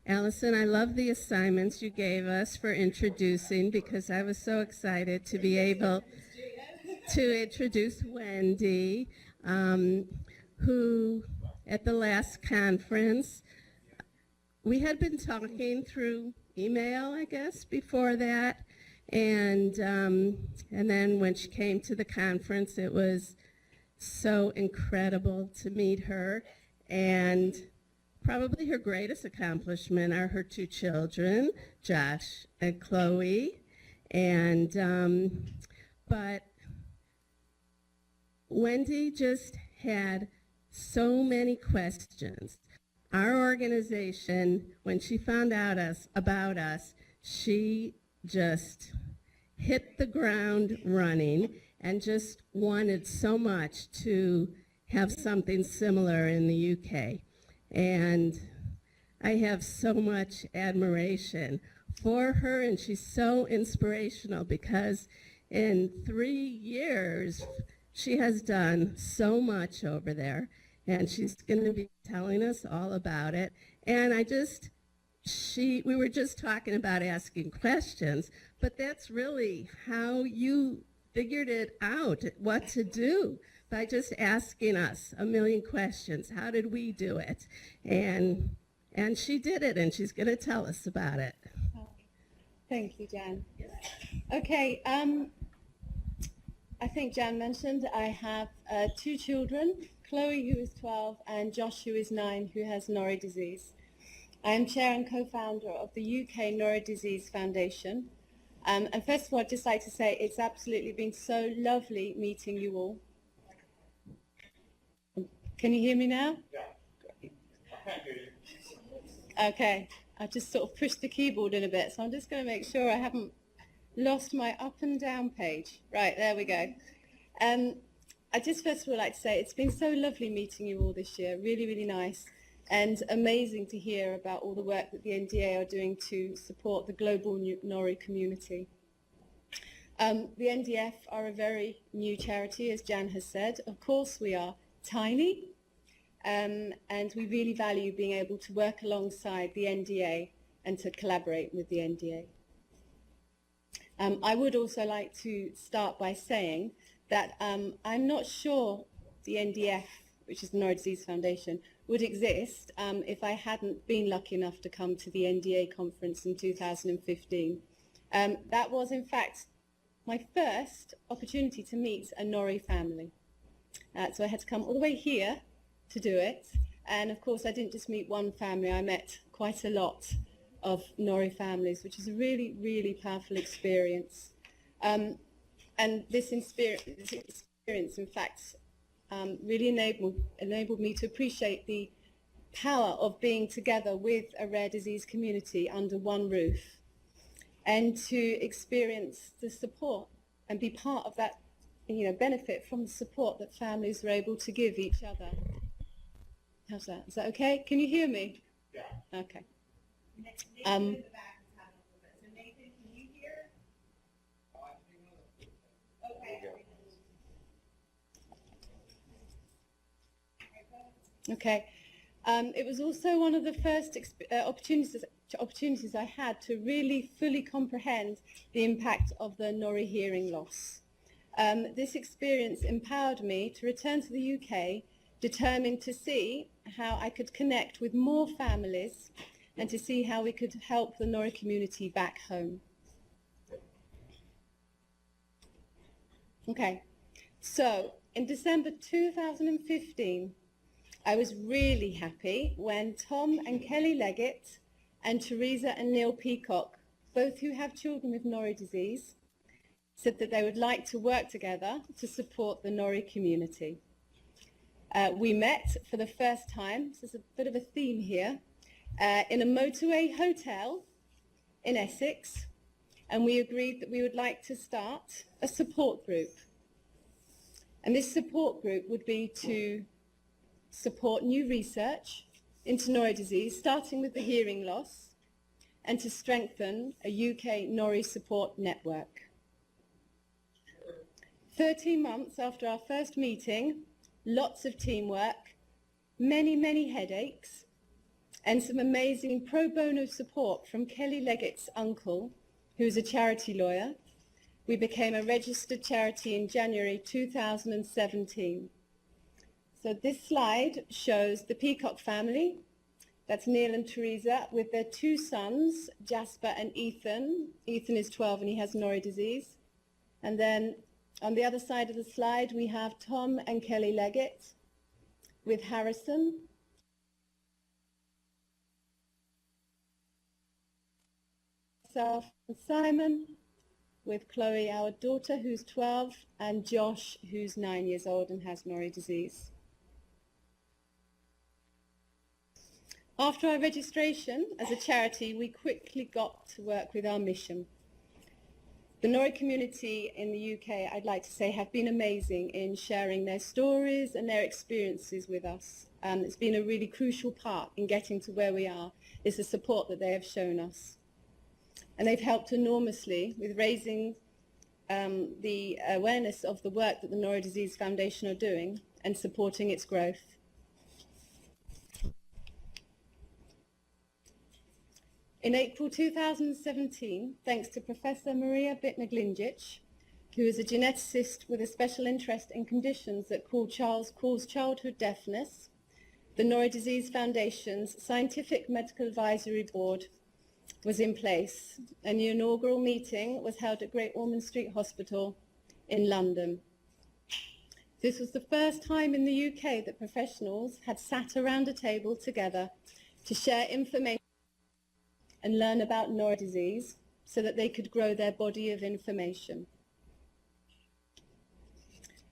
Allison, I love the assignments you gave us for introducing, because I was so excited to be able to introduce Wendy, who at the last conference, we had been talking through email, I guess, before that. And then when she came to the conference, it was so incredible to meet her. And probably her greatest accomplishment are her two children, Josh and Chloe. And but Wendy just had so many questions. Our organization, when she found out about us, she just hit the ground running and just wanted so much to have something similar in the UK. And I have so much admiration for her, and she's so inspirational because in 3 years, she has done so much over there, and she's going to be telling us all about it. And we were just talking about asking questions, but that's really how you figured it out, what to do, by just asking us a million questions. How did we do it? And she did it, and she's going to tell us about it. Thank you, Jan. Okay, I think Jan mentioned I have 2 children, Chloe, who is 12, and Josh, who is 9, who has Norrie disease. I am chair and co-founder of the UK Norrie Disease Foundation. And first of all, I'd just like to say it's absolutely been so lovely meeting you all. Can you hear me now? Yeah. Great. I can't hear you. Okay, I just sort of pushed the keyboard in a bit, so I'm just going to make sure I haven't lost my up and down page. Right, there we go. I just first of all like to say it's been so lovely meeting you all this year, really, really nice, and amazing to hear about all the work that the NDA are doing to support the global Norrie community. The NDF are a very new charity, as Jan has said. Of course, we are tiny, and we really value being able to work alongside the NDA and to collaborate with the NDA. I would also like to start by saying that I'm not sure the NDF, which is the Norrie Disease Foundation, would exist if I hadn't been lucky enough to come to the NDA conference in 2015. That was, in fact, my first opportunity to meet a Norrie family. So I had to come all the way here to do it. And of course, I didn't just meet one family, I met quite a lot of Norrie families, which is a really, really powerful experience. And this experience, in fact, really enabled me to appreciate the power of being together with a rare disease community under one roof, and to experience the support and be part of that, benefit from the support that families were able to give each other. How's that? Is that okay? Can you hear me? Yeah. Okay. Nathan in the back is having a little bit. So Nathan, can you hear? Okay. It was also one of the first opportunities I had to really fully comprehend the impact of the Norrie hearing loss. This experience empowered me to return to the UK, determined to see how I could connect with more families and to see how we could help the Norrie community back home. Okay, so in December 2015, I was really happy when Tom and Kelly Leggett and Teresa and Neil Peacock, both who have children with Norrie disease, said that they would like to work together to support the Norrie community. We met for the first time, so there's a bit of a theme here, in a motorway hotel in Essex, and we agreed that we would like to start a support group. And this support group would be to support new research into Norrie disease, starting with the hearing loss, and to strengthen a UK Norrie support network. 13 months after our first meeting, lots of teamwork, many, many headaches, and some amazing pro bono support from Kelly Leggett's uncle, who's a charity lawyer, we became a registered charity in January 2017. So this slide shows the Peacock family. That's Neil and Teresa with their two sons, Jasper and Ethan. Ethan is 12 and he has Norrie disease. And then on the other side of the slide, we have Tom and Kelly Leggett with Harrison. Myself and Simon with Chloe, our daughter, who's 12, and Josh, who's 9 years old and has Norrie disease. After our registration as a charity, we quickly got to work with our mission. The Norrie community in the UK, I'd like to say, have been amazing in sharing their stories and their experiences with us. It's been a really crucial part in getting to where we are, is the support that they have shown us. And they've helped enormously with raising the awareness of the work that the Norrie Disease Foundation are doing and supporting its growth. In April 2017, thanks to Professor Maria Bittner-Glingic, who is a geneticist with a special interest in conditions that cause childhood deafness, the Norrie Disease Foundation's Scientific Medical Advisory Board was in place, and the inaugural meeting was held at Great Ormond Street Hospital in London. This was the first time in the UK that professionals had sat around a table together to share information and learn about Norrie disease so that they could grow their body of information.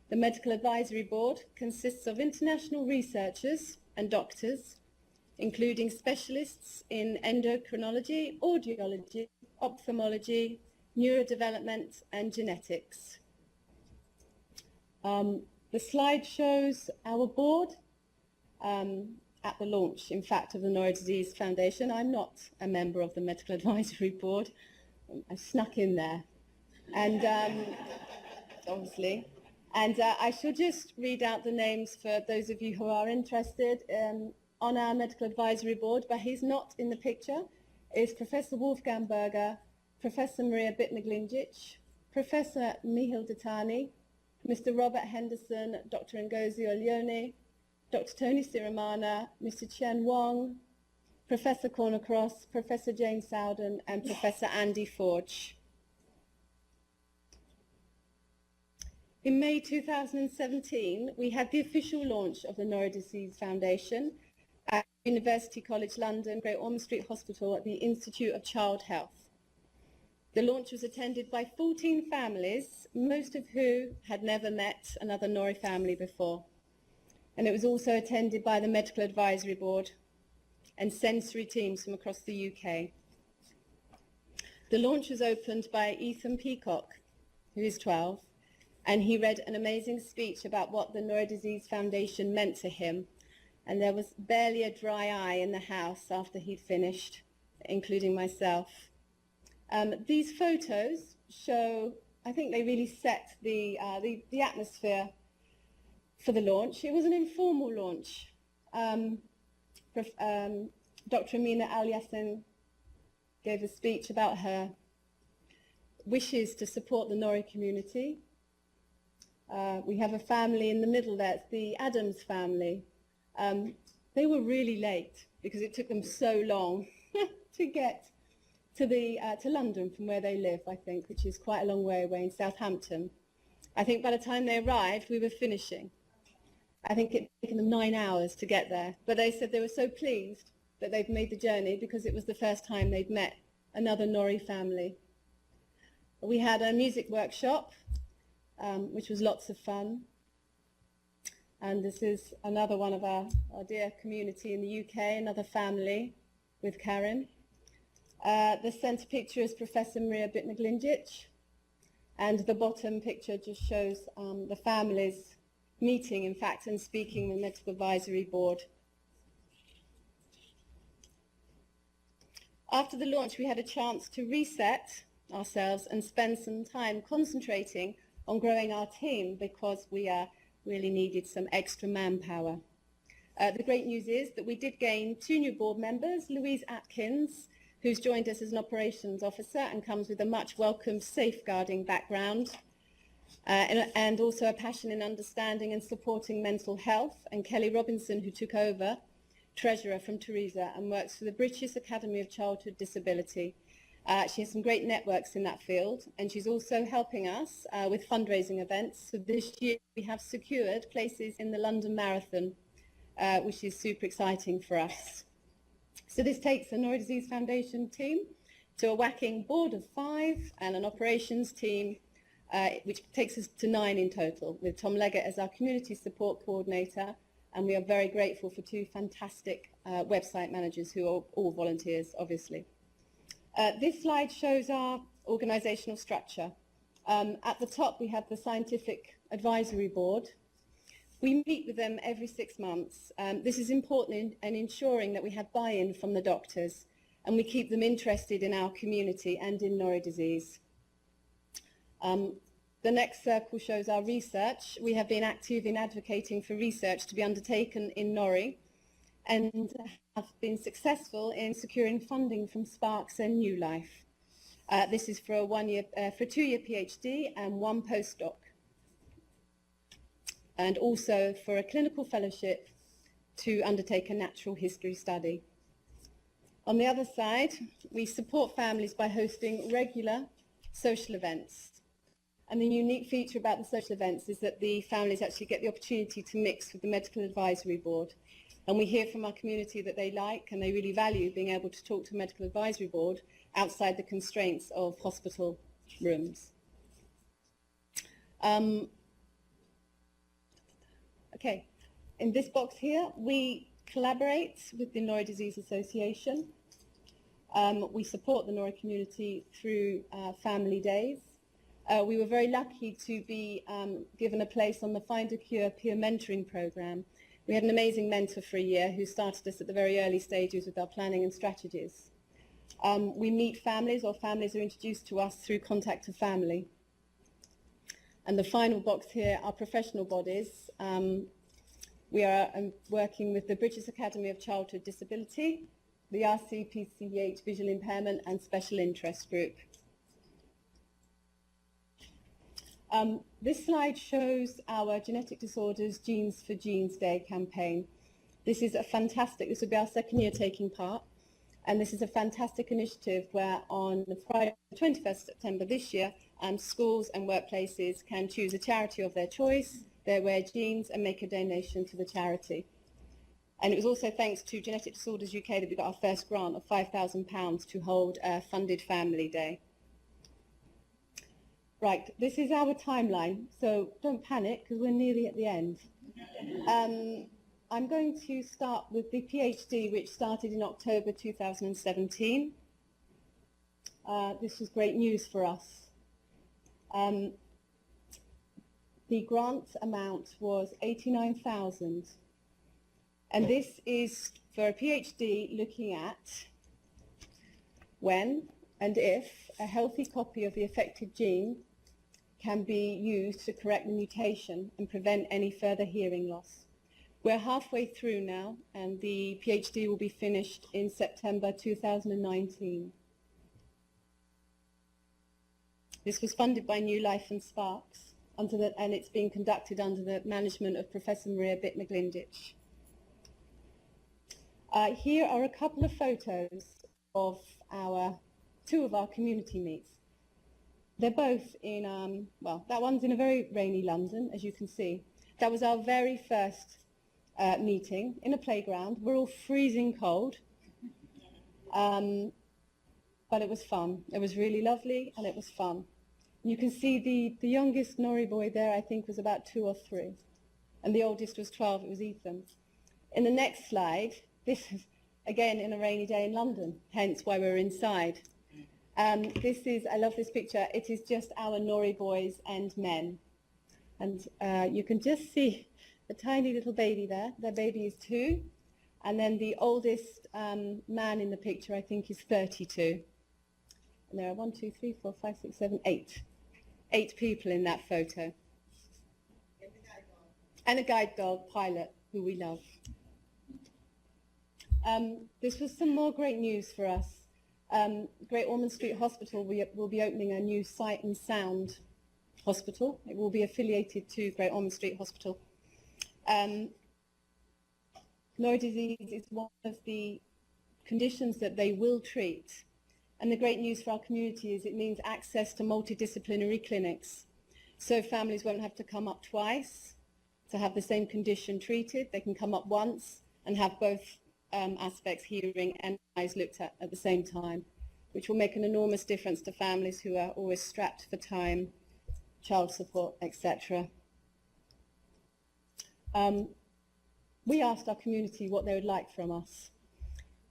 The Medical Advisory Board consists of international researchers and doctors, including specialists in endocrinology, audiology, ophthalmology, neurodevelopment, and genetics. The slide shows our board at the launch, in fact, of the Norrie Disease Foundation. I'm not a member of the Medical Advisory Board. I snuck in there, and obviously. And I shall just read out the names for those of you who are interested on our Medical Advisory Board, but he's not in the picture, is Professor Wolfgang Berger, Professor Maria Bittner-Glingic, Professor Michiel Ditani, Mr. Robert Henderson, Dr. Ngozi Oleone, Dr. Tony Siramana, Mr. Chen Wong, Professor Corner Cross, Professor Jane Sowden, and Professor Andy Forge. In May 2017, we had the official launch of the Norrie Disease Foundation at University College London, Great Ormond Street Hospital at the Institute of Child Health. The launch was attended by 14 families, most of who had never met another Norrie family before. And it was also attended by the Medical Advisory Board and sensory teams from across the UK. The launch was opened by Ethan Peacock, who is 12, and he read an amazing speech about what the Norrie Disease Foundation meant to him. And there was barely a dry eye in the house after he'd finished, including myself. These photos show, I think they really set the atmosphere for the launch. It was an informal launch. Dr. Amina Al-Yassin gave a speech about her wishes to support the Norrie community. We have a family in the middle there, it's the Adams family. They were really late because it took them so long to get to London from where they live, I think, which is quite a long way away in Southampton. I think by the time they arrived, we were finishing. I think it took them 9 hours to get there, but they said they were so pleased that they'd made the journey because it was the first time they'd met another Norrie family. We had a music workshop, which was lots of fun. And this is another one of our dear community in the UK, another family with Karen. The centre picture is Professor Maria Bittner-Glingic, and the bottom picture just shows the families meeting, in fact, and speaking with the Medical Advisory Board. After the launch, we had a chance to reset ourselves and spend some time concentrating on growing our team because we really needed some extra manpower. The great news is that we did gain 2 new board members, Louise Atkins, who's joined us as an operations officer and comes with a much welcomed safeguarding background, and also a passion in understanding and supporting mental health, and Kelly Robinson, who took over treasurer from Teresa and works for the British Academy of Childhood Disability. She has some great networks in that field, and she's also helping us with fundraising events. So this year we have secured places in the London Marathon, which is super exciting for us. So this takes the Norrie Disease Foundation team to a whacking board of 5 and an operations team, which takes us to 9 in total, with Tom Leggett as our community support coordinator, and we are very grateful for 2 fantastic website managers who are all volunteers, obviously. This slide shows our organisational structure. At the top we have the Scientific Advisory Board. We meet with them every 6 months. This is important in ensuring that we have buy-in from the doctors and we keep them interested in our community and in Norrie disease. The next circle shows our research. We have been active in advocating for research to be undertaken in Norrie and have been successful in securing funding from Sparks and New Life. This is for a 2-year PhD and 1 postdoc, and also for a clinical fellowship to undertake a natural history study. On the other side, we support families by hosting regular social events. And the unique feature about the social events is that the families actually get the opportunity to mix with the Medical Advisory Board. And we hear from our community that they like and they really value being able to talk to a Medical Advisory Board outside the constraints of hospital rooms. Okay, in this box here, we collaborate with the Norrie Disease Association. We support the Norrie Community through family days. We were very lucky to be given a place on the Find a Cure peer mentoring program. We had an amazing mentor for a year who started us at the very early stages with our planning and strategies. We meet families, or families are introduced to us through contact of family. And the final box here are professional bodies. We are working with the British Academy of Childhood Disability, the RCPCH Visual Impairment and Special Interest Group. This slide shows our Genetic Disorders Genes for Genes Day campaign. This will be our 2nd year taking part, and this is a fantastic initiative where on Friday the 21st September this year, schools and workplaces can choose a charity of their choice, their rare genes, and make a donation to the charity. And it was also thanks to Genetic Disorders UK that we got our first grant of £5,000 to hold a funded family day. Right, this is our timeline, so don't panic because we're nearly at the end. I'm going to start with the PhD, which started in October 2017. This was great news for us. The grant amount was £89,000, and this is for a PhD looking at when and if a healthy copy of the affected gene can be used to correct the mutation and prevent any further hearing loss. We're halfway through now, and the PhD will be finished in September 2019. This was funded by New Life and Sparks, and it's being conducted under the management of Professor Maria Bitt-McGlinditch. Here are a couple of photos of 2 of our community meets. They're both in, well, that one's in a very rainy London, as you can see. That was our very first meeting in a playground. We're all freezing cold, but it was fun. It was really lovely, and it was fun. You can see the youngest Norrie boy there, I think, was about 2 or 3, and the oldest was 12. It was Ethan. In the next slide, this is, again, in a rainy day in London, hence why we're inside. I love this picture. It is just our Norrie boys and men. And you can just see the tiny little baby there. Their baby is 2. And then the oldest man in the picture, I think, is 32. And there are 1, 2, 3, 4, 5, 6, 7, 8. 8 people in that photo. And a guide dog, Pilot, who we love. This was some more great news for us. Great Ormond Street Hospital will be opening a new Sight and Sound hospital. It will be affiliated to Great Ormond Street Hospital. Norrie disease is one of the conditions that they will treat. And the great news for our community is it means access to multidisciplinary clinics. So families won't have to come up twice to have the same condition treated. They can come up once and have both aspects, hearing and eyes, looked at the same time, which will make an enormous difference to families who are always strapped for time, child support, etc. We asked our community what they would like from us.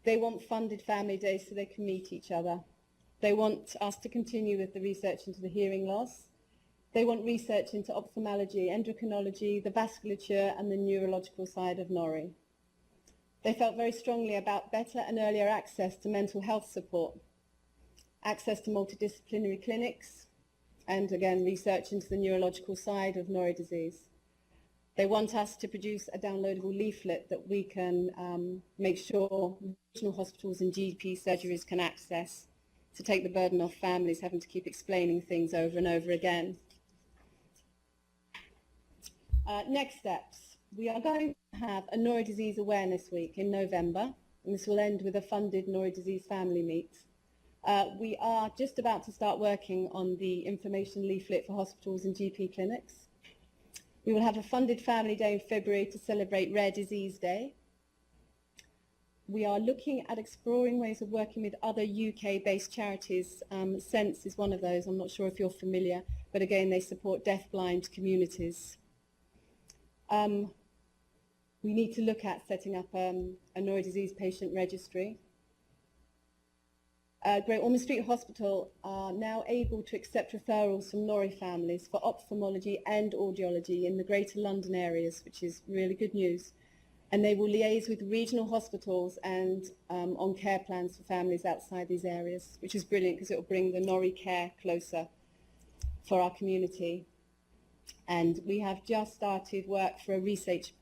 They want funded family days so they can meet each other. They want us to continue with the research into the hearing loss. They want research into ophthalmology, endocrinology, the vasculature and the neurological side of Norrie. They felt very strongly about better and earlier access to mental health support, access to multidisciplinary clinics, and again, research into the neurological side of Norrie disease. They want us to produce a downloadable leaflet that we can make sure regional hospitals and GP surgeries can access to take the burden off families having to keep explaining things over and over again. Next steps. We are going to have a Norrie Disease Awareness Week in November, and this will end with a funded Norrie Disease Family Meet. We are just about to start working on the information leaflet for hospitals and GP clinics. We will have a funded family day in February to celebrate Rare Disease Day. We are looking at exploring ways of working with other UK-based charities. Sense is one of those. I'm not sure if you're familiar, but again, they support deaf-blind communities. We need to look at setting up a Norrie disease patient registry. Great Ormond Street Hospital are now able to accept referrals from Norrie families for ophthalmology and audiology in the Greater London areas, which is really good news. And they will liaise with regional hospitals and on care plans for families outside these areas, which is brilliant because it will bring the Norrie care closer for our community. And we have just started work for a research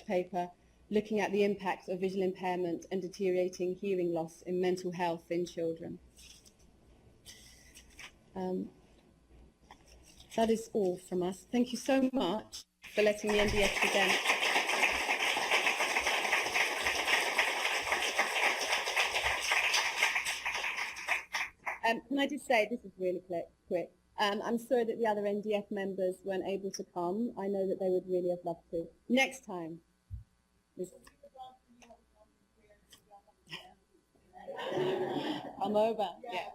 paper looking at the impact of visual impairment and deteriorating hearing loss in mental health in children. That is all from us. Thank you so much for letting the NDF present. Can I just say, this is really quick. I'm sorry that the other NDF members weren't able to come. I know that they would really have loved to. Next time. Come over. Yeah.